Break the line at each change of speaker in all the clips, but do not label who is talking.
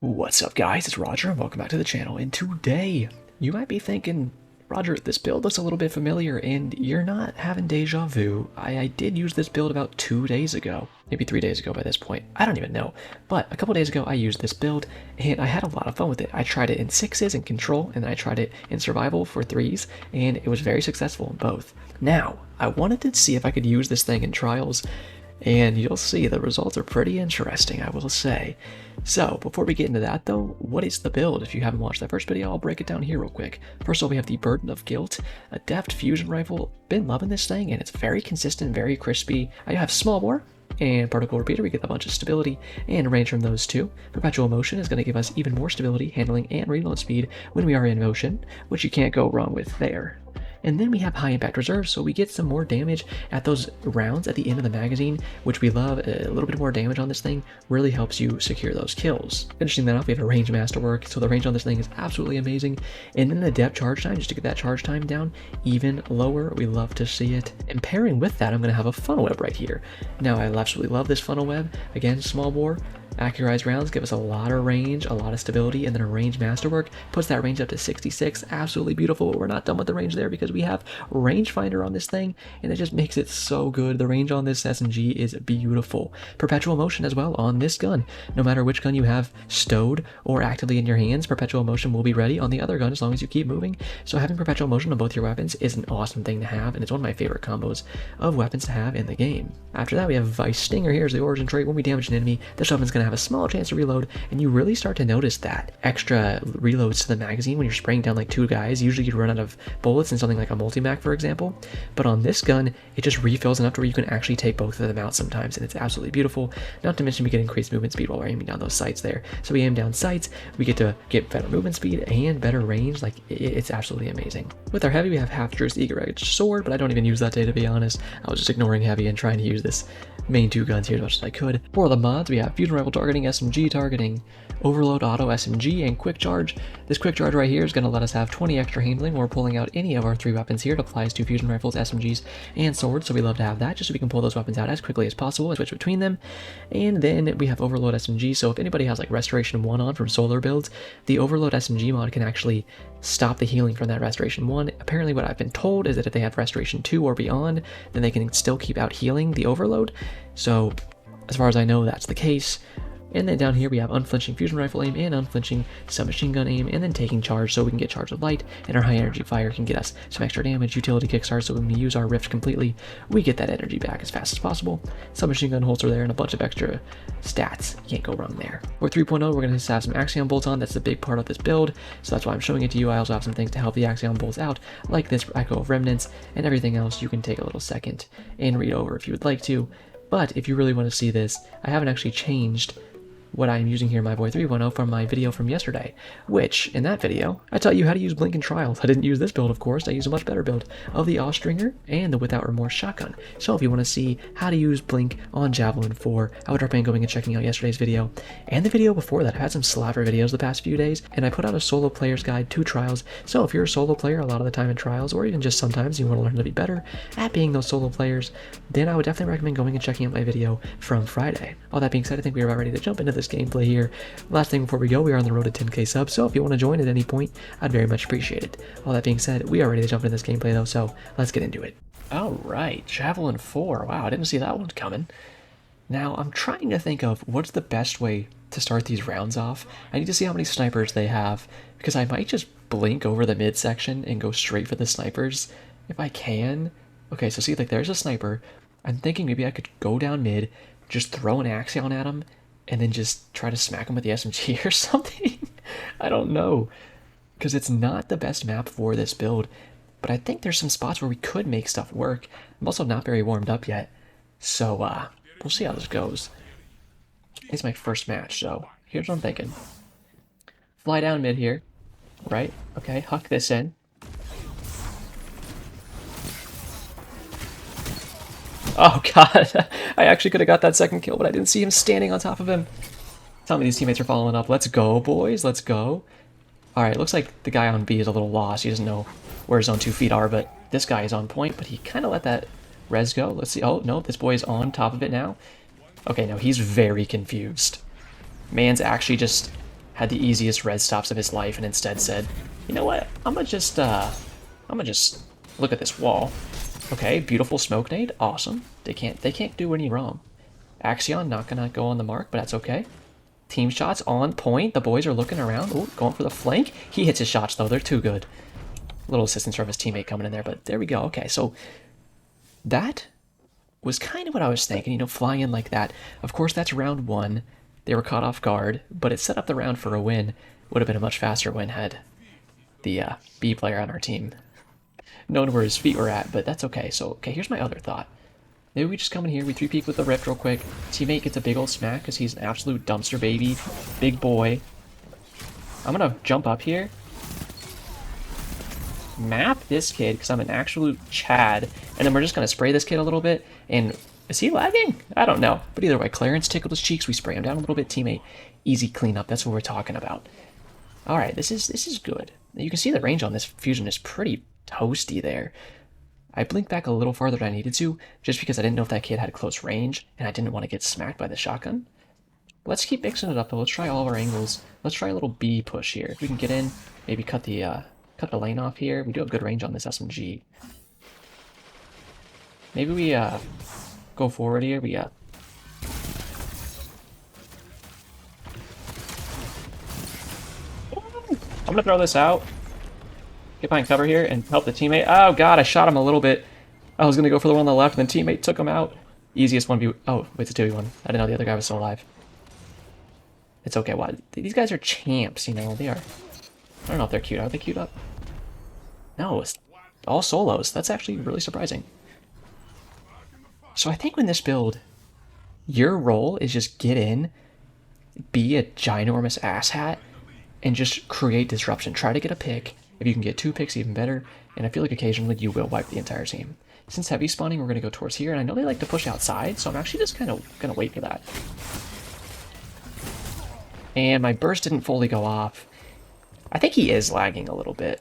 What's up guys, it's Roger and welcome back to the channel, and today you might be thinking, Roger, this build looks a little bit familiar, and you're not having deja vu. I did use this build about 2 days ago, maybe 3 days ago by this point, I don't even know, but a couple days ago I used this build and I had a lot of fun with it. I tried it in 6s in control and then I tried it in survival for 3s, and it was very successful in both. Now, I wanted to see if I could use this thing in trials, and you'll see the results are pretty interesting, I will say. So, before we get into that though, what is the build? If you haven't watched that first video, I'll break it down here real quick. First of all, we have the Burden of Guilt, a deft fusion rifle. Been loving this thing, and it's very consistent, very crispy. I have small bore and particle repeater. We get a bunch of stability and range from those two. Perpetual motion is going to give us even more stability, handling, and reload speed when we are in motion, which you can't go wrong with there. And then we have high impact reserve, so we get some more damage at those rounds at the end of the magazine, which we love. A little bit more damage on this thing really helps you secure those kills. Finishing that off, we have a range masterwork, so the range on this thing is absolutely amazing. And then the depth charge time, just to get that charge time down even lower, we love to see it. And pairing with that, I'm going to have a funnel web right here. Now, I absolutely love this funnel web. Again, small bore. Accurized rounds give us a lot of range, a lot of stability, and then a range masterwork puts that range up to 66. Absolutely beautiful, but we're not done with the range there because we have rangefinder on this thing, and it just makes it so good. The range on this SMG is beautiful. Perpetual motion as well on this gun. No matter which gun you have stowed or actively in your hands, perpetual motion will be ready on the other gun as long as you keep moving. So having perpetual motion on both your weapons is an awesome thing to have, and it's one of my favorite combos of weapons to have in the game. After that, we have Vice Stinger. Here's the origin trait. When we damage an enemy, this weapon's going to have a small chance to reload, and you really start to notice that extra reloads to the magazine when you're spraying down like 2 guys. Usually you'd run out of bullets in something like a multi-mag, for example, but on this gun it just refills enough to where you can actually take both of them out sometimes, and it's absolutely beautiful. Not to mention we get increased movement speed while we're aiming down those sights there. So we aim down sights, we get to get better movement speed and better range. Like, it's absolutely amazing. With our heavy, we have half Druid's Eager-Edged Sword, but I don't even use that today, to be honest. I was just ignoring heavy and trying to use this main 2 guns here as much as I could. For the mods, we have Fusion Rifle Targeting, SMG Targeting, Overload Auto SMG, and Quick Charge. This Quick Charge right here is going to let us have 20 extra handling when we're pulling out any of our 3 weapons here. It applies to Fusion Rifles, SMGs, and Swords, so we love to have that just so we can pull those weapons out as quickly as possible and switch between them. And then we have Overload SMG, so if anybody has like Restoration 1 on from solar builds, the Overload SMG mod can actually stop the healing from that Restoration 1. Apparently what I've been told is that if they have Restoration 2 or beyond, then they can still keep out healing the Overload. So as far as I know, that's the case. And then down here we have unflinching fusion rifle aim and unflinching submachine gun aim, and then taking charge so we can get charge of light, and our high energy fire can get us some extra damage. Utility kickstart, so when we use our rift completely, we get that energy back as fast as possible. Submachine gun holster there, and a bunch of extra stats. You can't go wrong there. For 3.0, we're going to have some Axion bolts on. That's the big part of this build, so that's why I'm showing it to you. I also have some things to help the Axion bolts out, like this Echo of Remnants, and everything else you can take a little second and read over if you would like to. But if you really want to see this, I haven't actually changed what I'm using here in my Boy 3.0 from my video from yesterday, which, in that video, I taught you how to use Blink in Trials. I didn't use this build, of course. I used a much better build of the Austringer and the Without Remorse shotgun. So if you want to see how to use Blink on Javelin 4, I would recommend going and checking out yesterday's video and the video before that. I've had some slapper videos the past few days, and I put out a solo player's guide to Trials. So if you're a solo player a lot of the time in Trials, or even just sometimes you want to learn to be better at being those solo players, then I would definitely recommend going and checking out my video from Friday. All that being said, I think we are about ready to jump into this gameplay here. Last thing before we go, we are on the road to 10k subs, so if you want to join at any point, I'd very much appreciate it. All that being said, we are ready to jump into this gameplay though, so let's get into it. Alright, Javelin 4. Wow, I didn't see that one coming. Now, I'm trying to think of what's the best way to start these rounds off. I need to see how many snipers they have, because I might just blink over the midsection and go straight for the snipers, if I can. Okay, so see, like, there's a sniper. I'm thinking maybe I could go down mid, just throw an Axion at him, and then just try to smack him with the SMG or something. I don't know, because it's not the best map for this build, but I think there's some spots where we could make stuff work. I'm also not very warmed up yet, so we'll see how this goes. It's my first match, so here's what I'm thinking. Fly down mid here, right? Okay, huck this in. Oh god, I actually could have got that second kill, but I didn't see him standing on top of him. Tell me these teammates are following up. Let's go, boys, let's go. Alright, looks like the guy on B is a little lost. He doesn't know where his own 2 feet are, but this guy is on point, but he kind of let that res go. Let's see. Oh, no, this boy is on top of it now. Okay, no, he's very confused. Man's actually just had the easiest red stops of his life and instead said, you know what, I'm gonna just look at this wall. Okay, beautiful smoke nade, awesome. They can't do any wrong. Axion not gonna go on the mark, but that's okay. Team shots on point. The boys are looking around. Ooh, going for the flank. He hits his shots though. They're too good. Little assistance from his teammate coming in there, but there we go. Okay, so that was kind of what I was thinking, you know, flying in like that. Of course, that's round one. They were caught off guard, but it set up the round for a win. Would have been a much faster win had the B player on our team known where his feet were at, but that's okay. So, okay, here's my other thought. Maybe we just come in here, we 3-peek with the Rift real quick. Teammate gets a big old smack because he's an absolute dumpster baby. Big boy. I'm going to jump up here. Map this kid because I'm an absolute Chad. And then we're just going to spray this kid a little bit. And is he lagging? I don't know. But either way, Clarence tickled his cheeks. We spray him down a little bit. Teammate, easy cleanup. That's what we're talking about. All right, this is good. You can see the range on this fusion is pretty toasty there. I blinked back a little farther than I needed to, just because I didn't know if that kid had close range, and I didn't want to get smacked by the shotgun. Let's keep mixing it up, though. Let's try all of our angles. Let's try a little B push here. If we can get in, maybe cut the lane off here. We do have good range on this SMG. Maybe we go forward here. We I'm gonna throw this out. Get behind cover here and help the teammate. Oh god, I shot him a little bit. I was gonna go for the one on the left, and then teammate took him out. Easiest 1v. Oh, wait, it's a 2v1. I didn't know the other guy was still alive. It's okay. Why? These guys are champs, you know. They are. I don't know if they're cute. Are they cute up? No, it's all solos. That's actually really surprising. So I think when this build, your role is just get in, be a ginormous asshat, and just create disruption. Try to get a pick. If you can get 2 picks, even better. And I feel like occasionally you will wipe the entire team. Since heavy spawning, we're going to go towards here. And I know they like to push outside, so I'm actually just kind of going to wait for that. And my burst didn't fully go off. I think he is lagging a little bit.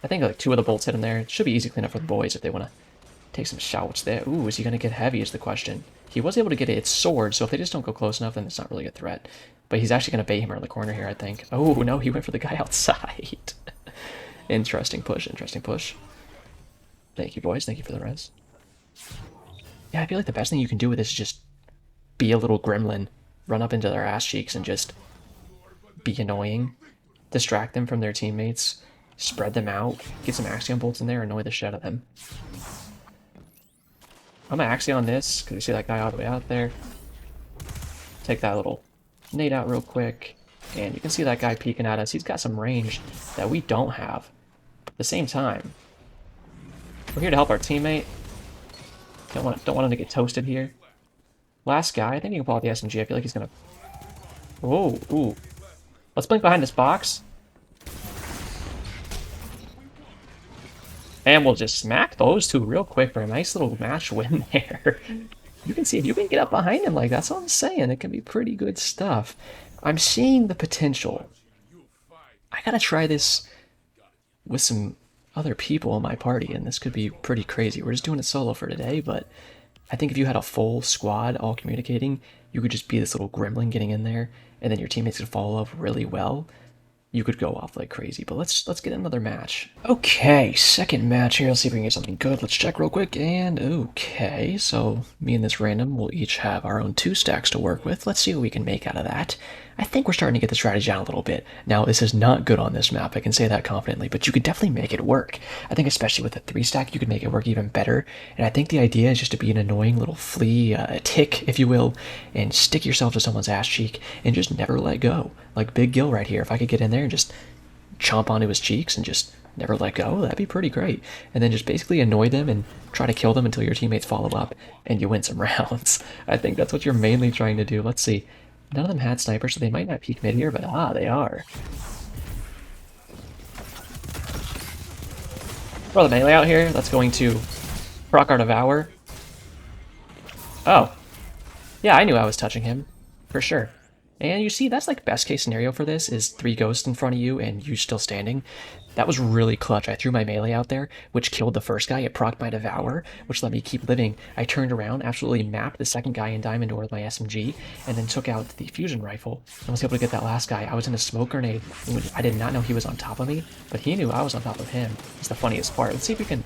I think like 2 of the bolts hit him there. It should be easy cleanup for the boys if they want to take some shouts there. Ooh, is he going to get heavy is the question. He was able to get its sword, so if they just don't go close enough, then it's not really a threat. But he's actually going to bait him around the corner here, I think. Oh, no, he went for the guy outside. Interesting push, interesting push. Thank you, boys. Thank you for the res. Yeah, I feel like the best thing you can do with this is just be a little gremlin. Run up into their ass cheeks and just be annoying. Distract them from their teammates. Spread them out. Get some Axion bolts in there. Annoy the shit out of them. I'm going to Axion this, because we see that guy all the way out there. Take that little nade out real quick. And you can see that guy peeking at us. He's got some range that we don't have. At the same time, we're here to help our teammate. Don't want him to get toasted here. Last guy, I think you can pull out the SMG. I feel like he's going to... Oh, ooh. Let's blink behind this box. And we'll just smack those 2 real quick for a nice little match win there. You can see if you can get up behind him like that's all I'm saying. It can be pretty good stuff. I'm seeing the potential. I gotta try this with some other people in my party, and this could be pretty crazy. We're just doing it solo for today, but I think if you had a full squad all communicating, you could just be this little gremlin getting in there, and then your teammates could follow up really well. You could go off like crazy, but let's get another match. Okay, second match here. Let's see if we can get something good. Let's check real quick, and okay, so me and this random will each have our own 2 stacks to work with. Let's see what we can make out of that. I think we're starting to get the strategy down a little bit. Now, this is not good on this map, I can say that confidently, but you could definitely make it work. I think especially with a 3 stack, you could make it work even better, and I think the idea is just to be an annoying little flea, tick, if you will, and stick yourself to someone's ass cheek, and just never let go. Like Big Gil right here. If I could get in there and just chomp onto his cheeks and just never let go, that'd be pretty great. And then just basically annoy them and try to kill them until your teammates follow up, and you win some rounds. I think that's what you're mainly trying to do. Let's see. None of them had snipers, so they might not peek mid here, but they are. Throw the melee out here. That's going to proc our Devour. Oh. Yeah, I knew I was touching him. For sure. And you see, that's like best case scenario for this is 3 ghosts in front of you and you still standing. That was really clutch. I threw my melee out there, which killed the first guy. It procced my Devour, which let me keep living. I turned around, absolutely mapped the second guy in Diamond Door with my SMG, and then took out the fusion rifle and was able to get that last guy. I was in a smoke grenade. I did not know he was on top of me, but he knew I was on top of him. It's the funniest part. Let's see if we can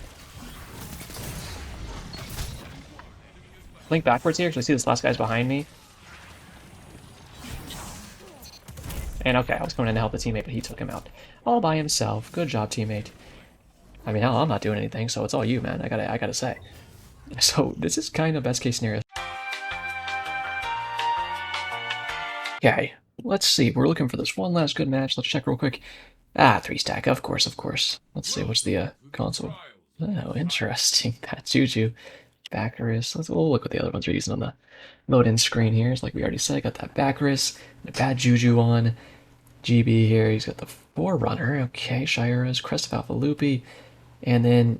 blink backwards here, because I see this last guy's behind me. And okay, I was coming in to help the teammate, but he took him out all by himself. Good job, teammate. I mean, hell, I'm not doing anything, so it's all you, man. I gotta say. So this is kind of best case scenario. Okay, let's see. We're looking for this one last good match. Let's check real quick. Ah, 3 stack, of course, of course. Let's see, what's the console? Oh, interesting. Bad Juju, Baccaris. We'll look what the other ones are using on the load-in screen here. It's like we already said, got that Baccaris, and a Bad Juju on. GB here, he's got the Forerunner. Okay, Shira's, Crest of Alpha Loopy, and then...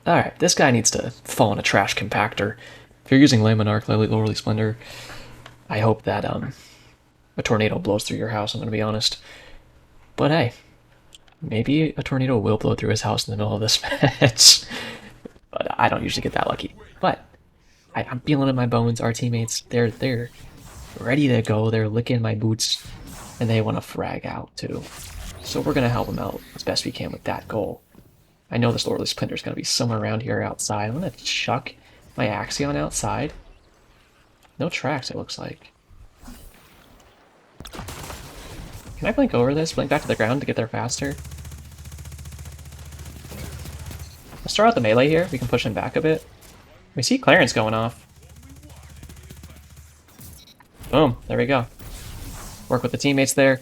Alright, this guy needs to fall in a trash compactor. If you're using Laminarch, Lowly Splendor, I hope that a tornado blows through your house, I'm going to be honest. But hey, maybe a tornado will blow through his house in the middle of this match. But I don't usually get that lucky. But I'm feeling it in my bones. Our teammates, they're ready to go. They're licking my boots, and they want to frag out too. So we're going to help them out as best we can with that goal. I know this Lordly Splinter is going to be somewhere around here outside. I'm going to chuck my Axion outside. No tracks, it looks like. Can I blink over this? Blink back to the ground to get there faster? Let's start out the melee here. We can push him back a bit. We see Clarence going off. Boom, there we go. Work with the teammates there.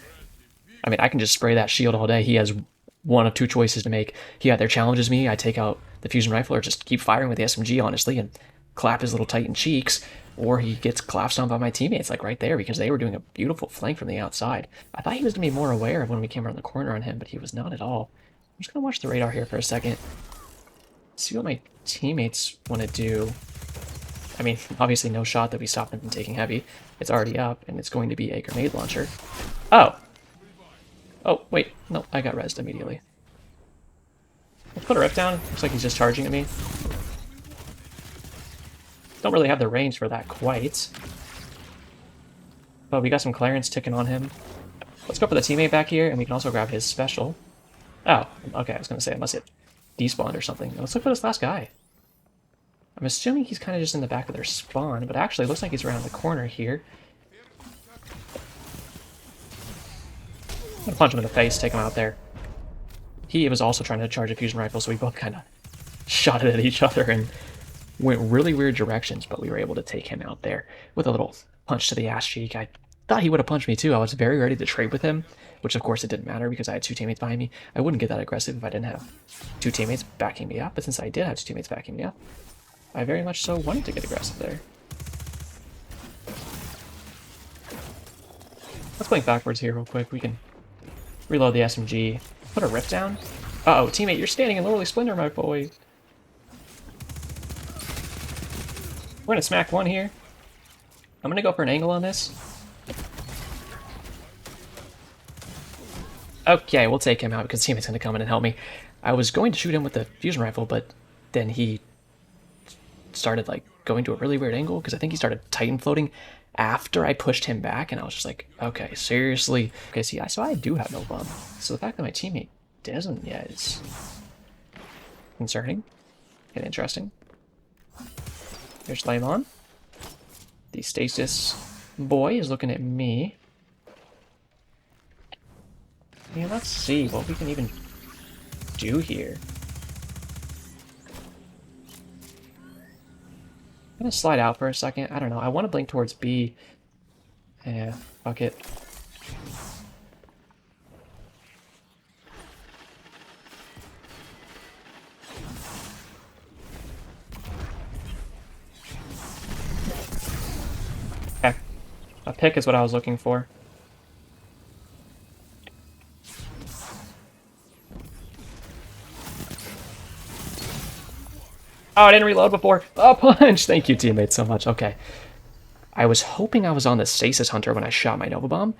I mean, I can just spray that shield all day. He has one of 2 choices to make. He either challenges me, I take out the fusion rifle, or just keep firing with the SMG, honestly, and clap his little Titan cheeks, or he gets collapsed on by my teammates, like right there, because they were doing a beautiful flank from the outside. I thought he was going to be more aware of when we came around the corner on him, but he was not at all. I'm just going to watch the radar here for a second. See what my teammates want to do. I mean, obviously no shot that we stop them from taking heavy. It's already up, and it's going to be a grenade launcher. Oh! Oh, wait. No, I got rezzed immediately. Let's put a rift down. Looks like he's just charging at me. Don't really have the range for that quite. But we got some Clarence ticking on him. Let's go for the teammate back here, and we can also grab his special. Oh, okay, I was going to say I must hit despawned or something. Let's look for this last guy. I'm assuming he's kind of just in the back of their spawn, but actually it looks like he's around the corner here. I'm going to punch him in the face, take him out there. He was also trying to charge a fusion rifle, so we both kind of shot it at each other and went really weird directions, but we were able to take him out there with a little punch to the ass cheek. I thought he would have punched me too. I was very ready to trade with him, which of course it didn't matter because I had 2 teammates behind me. I wouldn't get that aggressive if I didn't have 2 teammates backing me up, but since I did have 2 teammates backing me up, I very much so wanted to get aggressive there. Let's blink backwards here real quick. We can reload the SMG. Put a rift down. Uh-oh, teammate, you're standing in Lordly Splendor, my boy. We're gonna smack one here. I'm gonna go for an angle on this. Okay, we'll take him out because teammate's gonna come in and help me. I was going to shoot him with the fusion rifle, but then he started like going to a really weird angle because I think he started Titan floating after I pushed him back, and I was just like, okay, seriously. Okay, see, so I do have no bomb. So the fact that my teammate doesn't yet is concerning and interesting. There's Lamon. The stasis boy is looking at me. Yeah, let's see what we can even do here. I'm gonna slide out for a second. I don't know. I want to blink towards B. Yeah, fuck it. Okay. A pick is what I was looking for. Oh, I didn't reload before. Oh, punch! Thank you, teammate, so much. Okay. I was hoping I was on the Stasis Hunter when I shot my Nova Bomb.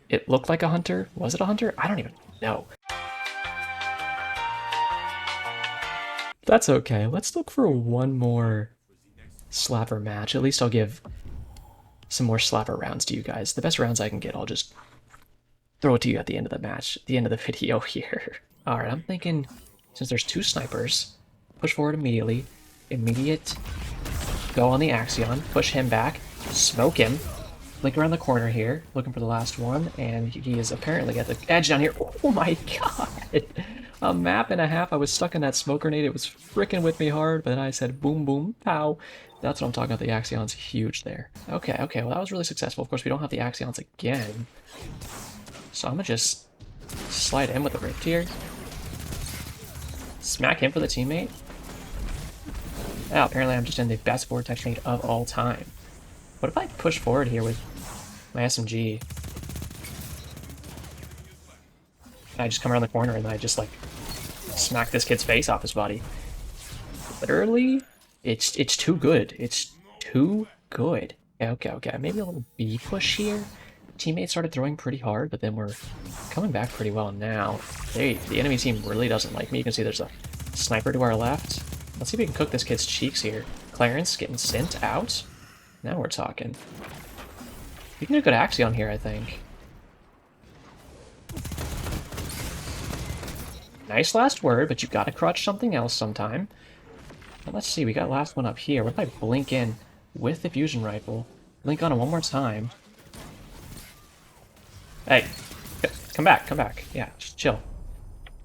It looked like a Hunter. Was it a Hunter? I don't even know. That's okay. Let's look for one more slapper match. At least I'll give some more slapper rounds to you guys. The best rounds I can get, I'll just throw it to you at the end of the match, the end of the video here. All right, I'm thinking since there's 2 snipers, push forward immediately. Immediate go on the Axion, push him back, smoke him, blink around the corner here, looking for the last one, and he is apparently at the edge down here. Oh my god! A map and a half. I was stuck in that smoke grenade. It was freaking with me hard, but then I said boom, boom, pow. That's what I'm talking about. The Axion's huge there. Okay, well, that was really successful. Of course, we don't have the Axions again. So I'm gonna just slide in with a Rift here. Smack him for the teammate. Oh, apparently I'm just in the best vortex grenade of all time. What if I push forward here with my SMG? And I just come around the corner and I just like smack this kid's face off his body. Literally, it's too good. It's too good. Okay. Maybe a little B push here. Teammates started throwing pretty hard, but then we're coming back pretty well now. The enemy team really doesn't like me. You can see there's a sniper to our left. Let's see if we can cook this kid's cheeks here. Clarence getting sent out. Now we're talking. We can get a good Axion here, I think. Nice last word, but you gotta crutch something else sometime. Well, let's see, we got last one up here. What if I blink in with the fusion rifle? Blink on it one more time. Hey, come back. Yeah, just chill.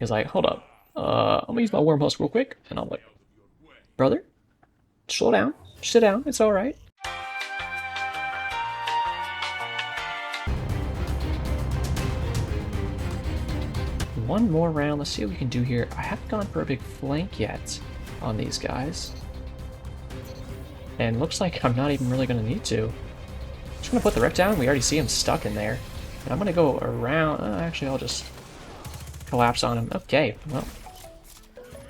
He's like, hold up. I'm gonna use my worm husk real quick. And I'm like, brother, slow down. Sit down. It's all right. One more round. Let's see what we can do here. I haven't gone for a big flank yet on these guys. And looks like I'm not even really going to need to. Just going to put the Rift down. We already see him stuck in there. And I'm going to go around. Actually, I'll just collapse on him. Okay, well.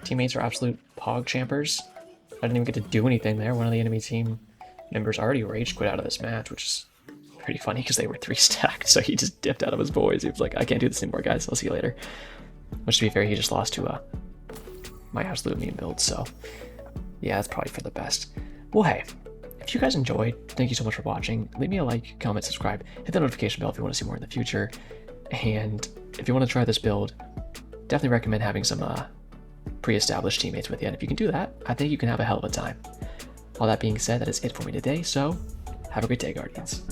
Teammates are absolute pog champers. I didn't even get to do anything there. One of the enemy team members already rage quit out of this match, which is pretty funny because they were 3 stacked, so he just dipped out of his boys. He was like, I can't do this anymore, guys. I'll see you later. Which, to be fair, he just lost to my absolute meme build, so yeah, that's probably for the best. Well, hey, if you guys enjoyed, thank you so much for watching. Leave me a like, comment, subscribe, hit the notification bell if you want to see more in the future. And if you want to try this build, definitely recommend having some pre-established teammates with you. And if you can do that, I think you can have a hell of a time. All that being said, that is it for me today, so have a great day, Guardians.